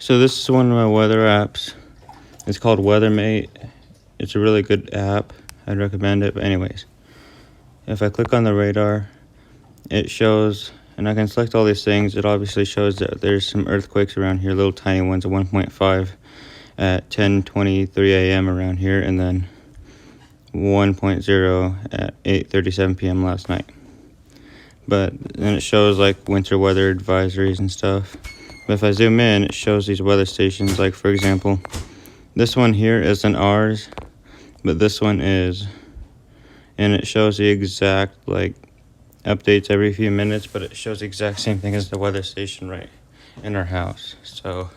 So this is one of my weather apps. It's called WeatherMate. It's a really good app. I'd recommend it. But anyways, if I click on the radar, it shows, and I can select all these things. It obviously shows that there's some earthquakes around here, little tiny ones, a 1.5 at 10:23 a.m. around here, and then 1.0 at 8:37 p.m. last night. But then it shows like winter weather advisories and stuff. But if I zoom in, it shows these weather stations. Like for example, this one here isn't ours, but this one is, and it shows the exact like updates every few minutes, but it shows the exact same thing as the weather station right in our house. So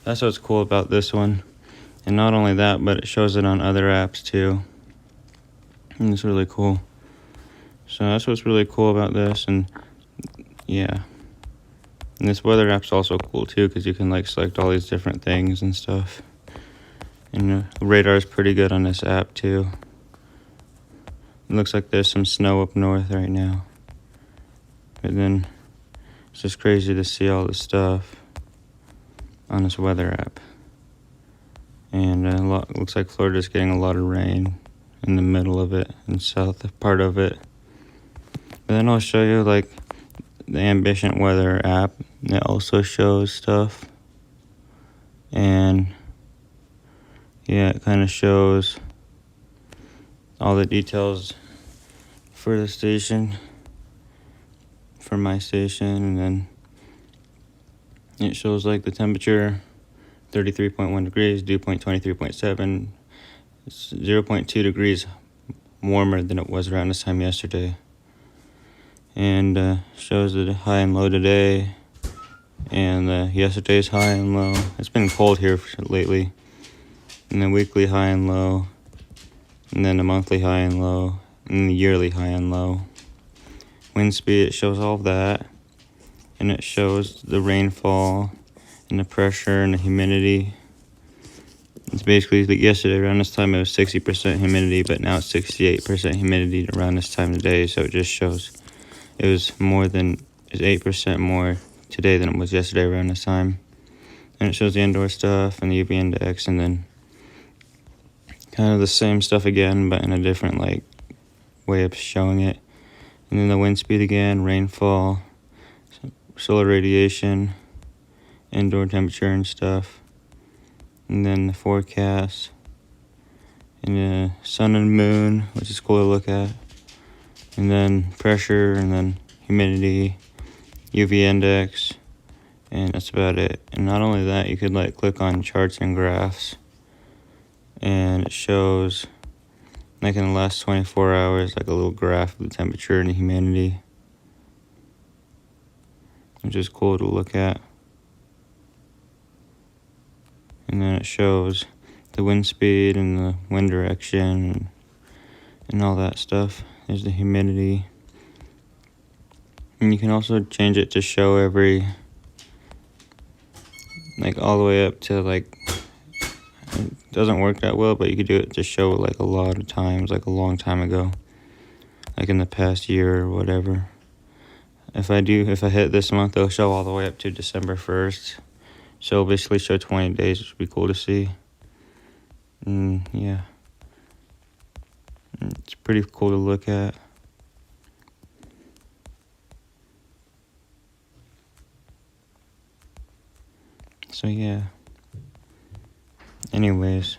that's what's cool about this one. And not only that, but it shows it on other apps too, and it's really cool. So that's what's really cool about this. And yeah, and this weather app's also cool too, because you can like select all these different things and stuff. And the radar is pretty good on this app too. It looks like there's some snow up north right now, but then it's just crazy to see all this stuff on this weather app. And looks like Florida's getting a lot of rain in the middle of it and south part of it. But then I'll show you like the ambient weather app. It also shows stuff, and yeah, it kind of shows all the details for the station, for my station. And then it shows like the temperature, 33.1 degrees, dew point 23.7. It's 0.2 degrees warmer than it was around this time yesterday. And shows the high and low today, and yesterday's high and low. It's been cold here lately. And the weekly high and low, and then the monthly high and low, and the yearly high and low. Wind speed, it shows all of that, and it shows the rainfall and the pressure and the humidity. It's basically like yesterday around this time it was 60% humidity, but now it's 68% humidity around this time of day. So it just shows it was 8% more today than it was yesterday around this time. And it shows the indoor stuff and the UV index, and then kind of the same stuff again, but in a different like way of showing it. And then the wind speed again, rainfall, solar radiation, indoor temperature and stuff. And then the forecast, and the sun and moon, which is cool to look at. And then pressure, and then humidity, UV index, and that's about it. And not only that, you could like click on charts and graphs, and it shows like in the last 24 hours like a little graph of the temperature and the humidity, which is cool to look at. And then it shows the wind speed and the wind direction and all that stuff. There's the humidity. And you can also change it to show every, like all the way up to like, it doesn't work that well, but you could do it to show like a lot of times, like a long time ago, like in the past year or whatever. If I hit this month, it'll show all the way up to December 1st. So it'll basically show 20 days, which would be cool to see. And yeah, it's pretty cool to look at. So yeah. Anyways,